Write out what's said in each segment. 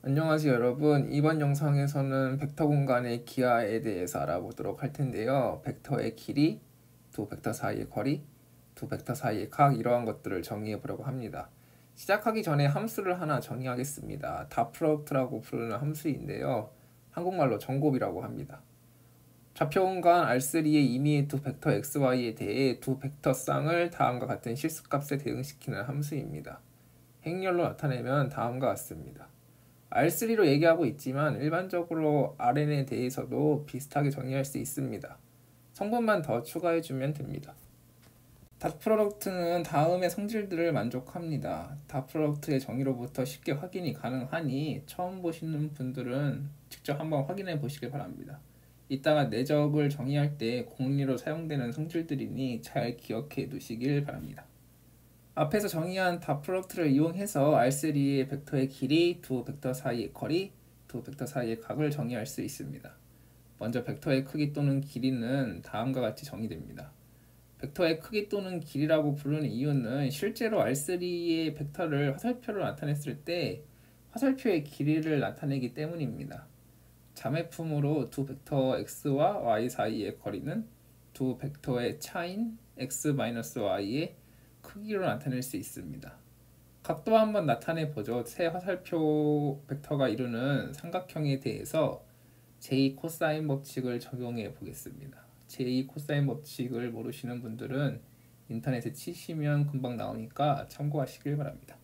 안녕하세요 여러분. 이번 영상에서는 벡터 공간의 기하에 대해서 알아보도록 할 텐데요. 벡터의 길이, 두 벡터 사이의 거리, 두 벡터 사이의 각, 이러한 것들을 정의해 보려고 합니다. 시작하기 전에 함수를 하나 정의하겠습니다. 닷프로덕트라고 부르는 함수인데요. 한국말로 정곱이라고 합니다. 좌표 공간 R3의 임의의 두 벡터 XY에 대해 두 벡터 쌍을 다음과 같은 실수값에 대응시키는 함수입니다. 행렬로 나타내면 다음과 같습니다. R3로 얘기하고 있지만 일반적으로 Rn에 대해서도 비슷하게 정의할 수 있습니다. 성분만 더 추가해주면 됩니다. 닷 프로덕트는 다음의 성질들을 만족합니다. 닷 프로덕트의 정의로부터 쉽게 확인이 가능하니 처음 보시는 분들은 직접 한번 확인해 보시길 바랍니다. 이따가 내적을 정의할 때 공리로 사용되는 성질들이니 잘 기억해 두시길 바랍니다. 앞에서 정의한 닷 프로덕트를 이용해서 R3의 벡터의 길이, 두 벡터 사이의 거리, 두 벡터 사이의 각을 정의할 수 있습니다. 먼저 벡터의 크기 또는 길이는 다음과 같이 정의됩니다. 벡터의 크기 또는 길이라고 부르는 이유는 실제로 R3의 벡터를 화살표로 나타냈을 때 화살표의 길이를 나타내기 때문입니다. 자매품으로 두 벡터 x와 y 사이의 거리는 두 벡터의 차인 x-y의 크기로 나타낼 수 있습니다. 각도 한번 나타내 보죠. 세 화살표 벡터가 이루는 삼각형에 대해서 j 코사인 법칙을 적용해 보겠습니다. j 코사인 법칙을 모르시는 분들은 인터넷에 치시면 금방 나오니까 참고하시길 바랍니다.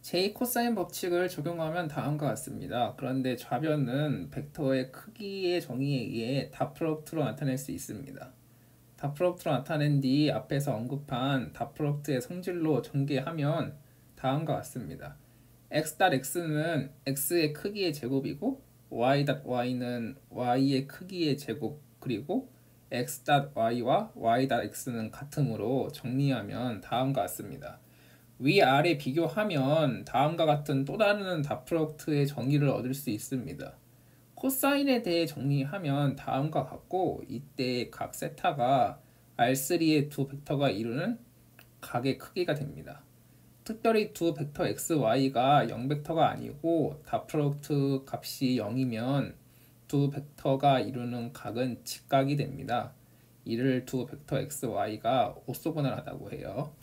j 코사인 법칙을 적용하면 다음과 같습니다. 그런데 좌변은 벡터의 크기의 정의에 의해 닷 프로덕트로 나타낼 수 있습니다. 닷 프로덕트로 나타낸 뒤 앞에서 언급한 닷 프로덕트의 성질로 전개하면 다음과 같습니다. x.x는 x의 크기의 제곱이고 y.y는 y의 크기의 제곱, 그리고 x.y와 y.x는 같으므로 정리하면 다음과 같습니다. 위아래 비교하면 다음과 같은 또 다른 닷 프로덕트의 정의를 얻을 수 있습니다. 코사인에 대해 정리하면 다음과 같고, 이때 각 세타가 R3의 두 벡터가 이루는 각의 크기가 됩니다. 특별히 두 벡터 XY가 0벡터가 아니고 닷 프로덕트 값이 0이면 두 벡터가 이루는 각은 직각이 됩니다. 이를 두 벡터 XY가 오소고날하다고 해요.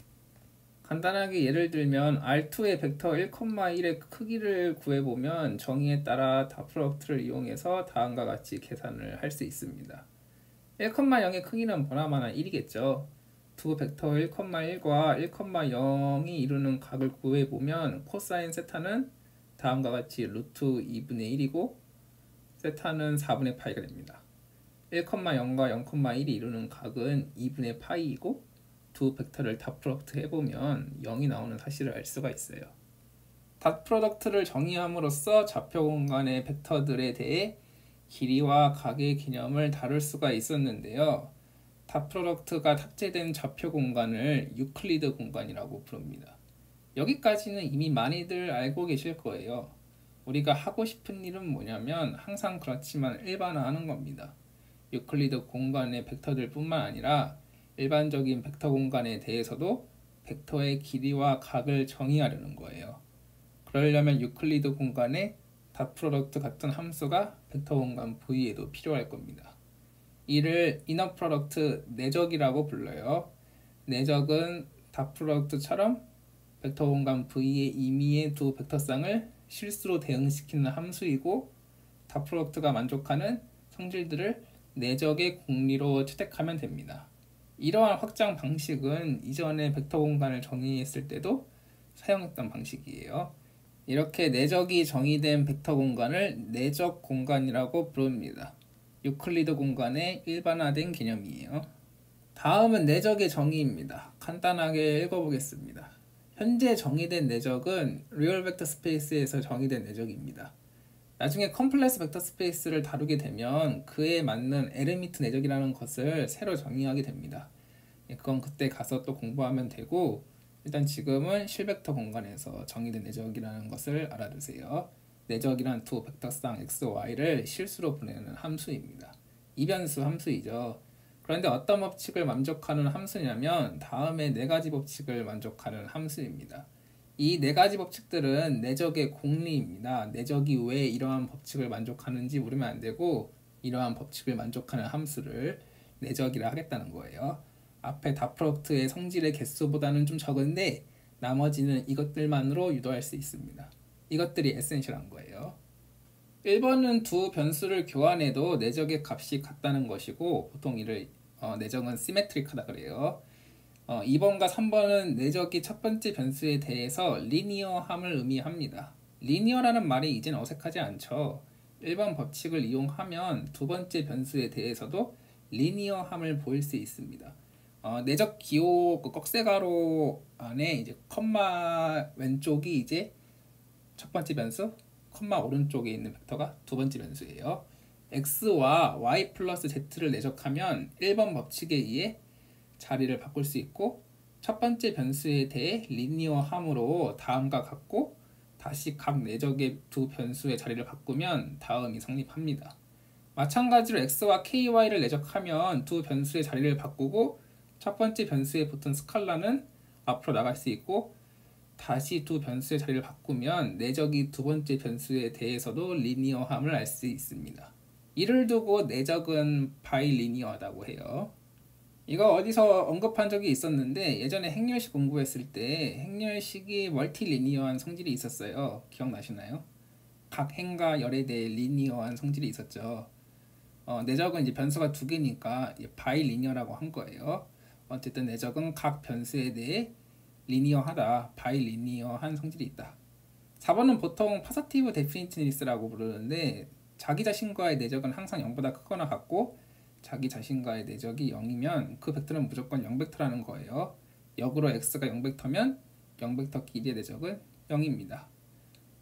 간단하게 예를 들면 R2의 벡터 1,1의 크기를 구해보면 정의에 따라 닷 프로덕트를 이용해서 다음과 같이 계산을 할 수 있습니다. 1,0의 크기는 보나마나 1이겠죠. 두 벡터 1,1과 1,0이 이루는 각을 구해보면 코사인 세타는 다음과 같이 루트 2분의 1이고 세타는 4분의 파이가 됩니다. 1,0과 0,1이 이루는 각은 2분의 파이이고 두 벡터를 닷 프로덕트 해보면 0이 나오는 사실을 알 수가 있어요. 닷 프로덕트를 정의함으로써 좌표 공간의 벡터들에 대해 길이와 각의 개념을 다룰 수가 있었는데요. 닷 프로덕트가 탑재된 좌표 공간을 유클리드 공간이라고 부릅니다. 여기까지는 이미 많이들 알고 계실 거예요. 우리가 하고 싶은 일은 뭐냐면 항상 그렇지만 일반화하는 겁니다. 유클리드 공간의 벡터들 뿐만 아니라 일반적인 벡터 공간에 대해서도 벡터의 길이와 각을 정의하려는 거예요. 그러려면 유클리드 공간에 닷 프로덕트 같은 함수가 벡터 공간 V에도 필요할 겁니다. 이를 이너 프로덕트 내적이라고 불러요. 내적은 닷 프로덕트처럼 벡터 공간 V의 임의의 두 벡터쌍을 실수로 대응시키는 함수이고 닷 프로덕트가 만족하는 성질들을 내적의 공리로 채택하면 됩니다. 이러한 확장 방식은 이전에 벡터 공간을 정의했을 때도 사용했던 방식이에요. 이렇게 내적이 정의된 벡터 공간을 내적 공간이라고 부릅니다. 유클리드 공간의 일반화된 개념이에요. 다음은 내적의 정의입니다. 간단하게 읽어보겠습니다. 현재 정의된 내적은 리얼 벡터 스페이스에서 정의된 내적입니다. 나중에 컴플렉스 벡터 스페이스를 다루게 되면 그에 맞는 에르미트 내적이라는 것을 새로 정의하게 됩니다. 그건 그때 가서 또 공부하면 되고, 일단 지금은 실벡터 공간에서 정의된 내적이라는 것을 알아두세요. 내적이란 두 벡터쌍 x, y를 실수로 보내는 함수입니다. 이변수 함수이죠. 그런데 어떤 법칙을 만족하는 함수냐면 다음에 네 가지 법칙을 만족하는 함수입니다. 이 네 가지 법칙들은 내적의 공리입니다. 내적이 왜 이러한 법칙을 만족하는지 물으면 안 되고 이러한 법칙을 만족하는 함수를 내적이라 하겠다는 거예요. 앞에 닷 프로덕트의 성질의 개수보다는 좀 적은데 나머지는 이것들만으로 유도할 수 있습니다. 이것들이 에센셜한 거예요. 1번은 두 변수를 교환해도 내적의 값이 같다는 것이고 보통 이를 내적은 시메트릭하다 그래요. 2번과 3번은 내적이 첫 번째 변수에 대해서 리니어함을 의미합니다. 리니어라는 말이 이젠 어색하지 않죠. 1번 법칙을 이용하면 두 번째 변수에 대해서도 리니어함을 보일 수 있습니다. 내적 기호 그 꺽쇠가로 안에 이제 컴마 왼쪽이 이제 첫 번째 변수, 컴마 오른쪽에 있는 벡터가 두 번째 변수예요. x와 y 플러스 z를 내적하면 1번 법칙에 의해 자리를 바꿀 수 있고 첫 번째 변수에 대해 리니어함으로 다음과 같고 다시 각 내적의 두 변수의 자리를 바꾸면 다음이 성립합니다. 마찬가지로 x와 ky를 내적하면 두 변수의 자리를 바꾸고 첫 번째 변수에 붙은 스칼라는 앞으로 나갈 수 있고 다시 두 변수의 자리를 바꾸면 내적이 두 번째 변수에 대해서도 리니어함을 알 수 있습니다. 이를 두고 내적은 바이리니어하다고 해요. 이거 어디서 언급한 적이 있었는데 예전에 행렬식 공부했을 때 행렬식이 멀티리니어한 성질이 있었어요. 기억나시나요? 각 행과 열에 대해 리니어한 성질이 있었죠. 내적은 이제 변수가 두 개니까 바이리니어라고 한 거예요. 어쨌든 내적은 각 변수에 대해 리니어하다, 바이리니어한 성질이 있다. 4번은 보통 파서티브 데피니트니스라고 부르는데 자기 자신과의 내적은 항상 0보다 크거나 같고 자기 자신과의 내적이 0이면 그 벡터는 무조건 0벡터라는 거예요. 역으로 x가 0벡터면 0벡터끼리의 내적은 0입니다.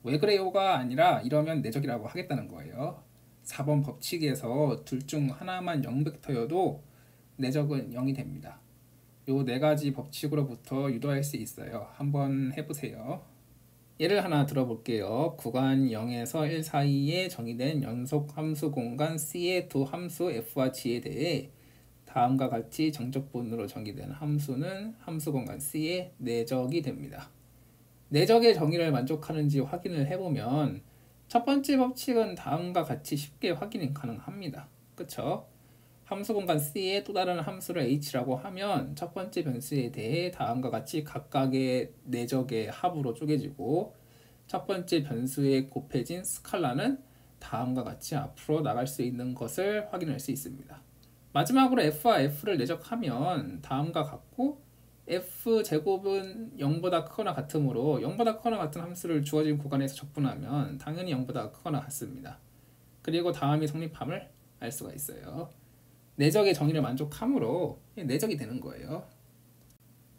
왜 그래요가 아니라 이러면 내적이라고 하겠다는 거예요. 4번 법칙에서 둘 중 하나만 0벡터여도 내적은 0이 됩니다. 요 네 가지 법칙으로부터 유도할 수 있어요. 한번 해보세요. 예를 하나 들어볼게요. 구간 0에서 1 사이에 정의된 연속 함수 공간 C의 두 함수 F와 G에 대해 다음과 같이 정적분으로 정의된 함수는 함수 공간 C의 내적이 됩니다. 내적의 정의를 만족하는지 확인을 해보면 첫 번째 법칙은 다음과 같이 쉽게 확인이 가능합니다. 그쵸? 함수 공간 C의 또 다른 함수를 H라고 하면 첫 번째 변수에 대해 다음과 같이 각각의 내적의 합으로 쪼개지고 첫 번째 변수에 곱해진 스칼라는 다음과 같이 앞으로 나갈 수 있는 것을 확인할 수 있습니다. 마지막으로 F와 F를 내적하면 다음과 같고 F제곱은 0보다 크거나 같으므로 0보다 크거나 같은 함수를 주어진 구간에서 적분하면 당연히 0보다 크거나 같습니다. 그리고 다음이 성립함을 알 수가 있어요. 내적의 정의를 만족함으로 내적이 되는 거예요.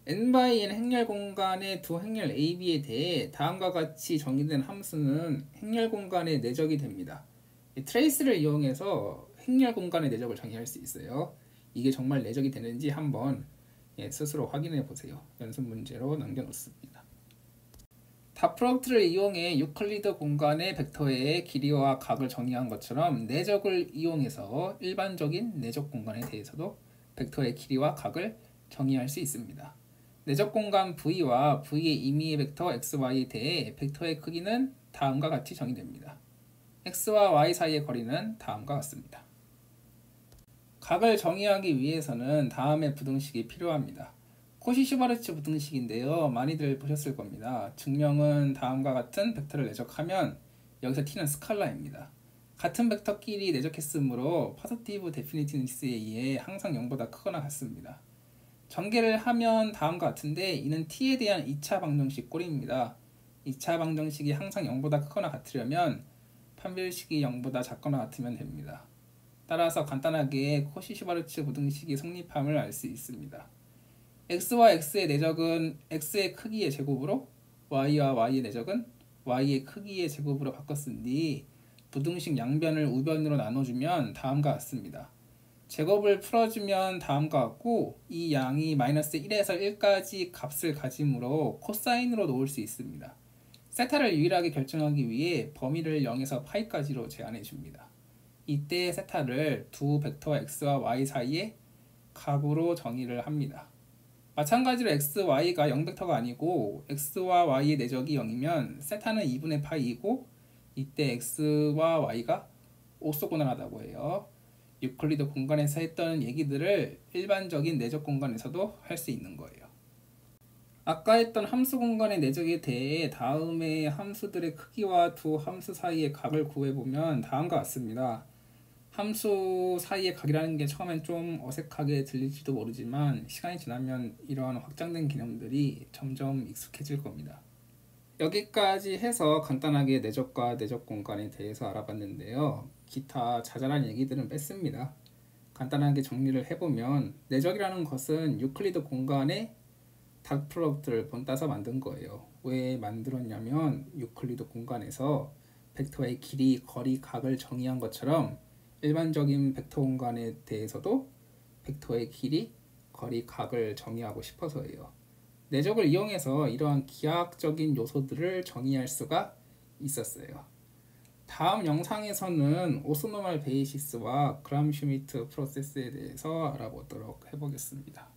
n/n 행렬 공간의 두 행렬 AB에 대해 다음과 같이 정의된 함수는 행렬 공간의 내적이 됩니다. 트레이스를 이용해서 행렬 공간의 내적을 정의할 수 있어요. 이게 정말 내적이 되는지 한번 스스로 확인해 보세요. 연습 문제로 남겨놓습니다. 닷 프로덕트를 이용해 유클리드 공간의 벡터의 길이와 각을 정의한 것처럼 내적을 이용해서 일반적인 내적 공간에 대해서도 벡터의 길이와 각을 정의할 수 있습니다. 내적 공간 V와 V의 임의의 벡터 XY에 대해 벡터의 크기는 다음과 같이 정의됩니다. X와 Y 사이의 거리는 다음과 같습니다. 각을 정의하기 위해서는 다음의 부등식이 필요합니다. 코시-슈바르츠 부등식인데요. 많이들 보셨을 겁니다. 증명은 다음과 같은 벡터를 내적하면 여기서 t는 스칼라입니다. 같은 벡터끼리 내적했으므로 파서티브 데피니티니스에 의해 항상 0보다 크거나 같습니다. 전개를 하면 다음과 같은데 이는 t에 대한 2차 방정식 꼴입니다. 2차 방정식이 항상 0보다 크거나 같으려면 판별식이 0보다 작거나 같으면 됩니다. 따라서 간단하게 코시-슈바르츠 부등식이 성립함을 알 수 있습니다. x와 x의 내적은 x의 크기의 제곱으로 y와 y의 내적은 y의 크기의 제곱으로 바꿨으니 부등식 양변을 우변으로 나눠주면 다음과 같습니다. 제곱을 풀어주면 다음과 같고 이 양이 마이너스 1에서 1까지 값을 가지므로 코사인으로 놓을 수 있습니다. 세타를 유일하게 결정하기 위해 범위를 0에서 파이까지로 제한해 줍니다. 이때 세타를 두 벡터 x와 y 사이에 각으로 정의를 합니다. 마찬가지로 x, y가 0벡터가 아니고 x와 y의 내적이 0이면 세타는 2분의 파이이고 이때 x와 y가 오소고널하다고 해요. 유클리드 공간에서 했던 얘기들을 일반적인 내적 공간에서도 할 수 있는 거예요. 아까 했던 함수 공간의 내적에 대해 다음에 함수들의 크기와 두 함수 사이의 각을 구해보면 다음과 같습니다. 함수 사이의 각이라는 게 처음엔 좀 어색하게 들릴지도 모르지만 시간이 지나면 이러한 확장된 개념들이 점점 익숙해질 겁니다. 여기까지 해서 간단하게 내적과 내적 공간에 대해서 알아봤는데요. 기타 자잘한 얘기들은 뺐습니다. 간단하게 정리를 해보면 내적이라는 것은 유클리드 공간의 닷 프로덕트를 본따서 만든 거예요. 왜 만들었냐면 유클리드 공간에서 벡터의 길이, 거리, 각을 정의한 것처럼 일반적인 벡터 공간에 대해서도 벡터의 길이, 거리, 각을 정의하고 싶어서예요. 내적을 이용해서 이러한 기하학적인 요소들을 정의할 수가 있었어요. 다음 영상에서는 오스노멀 베이시스와 그람 슈미트 프로세스에 대해서 알아보도록 해보겠습니다.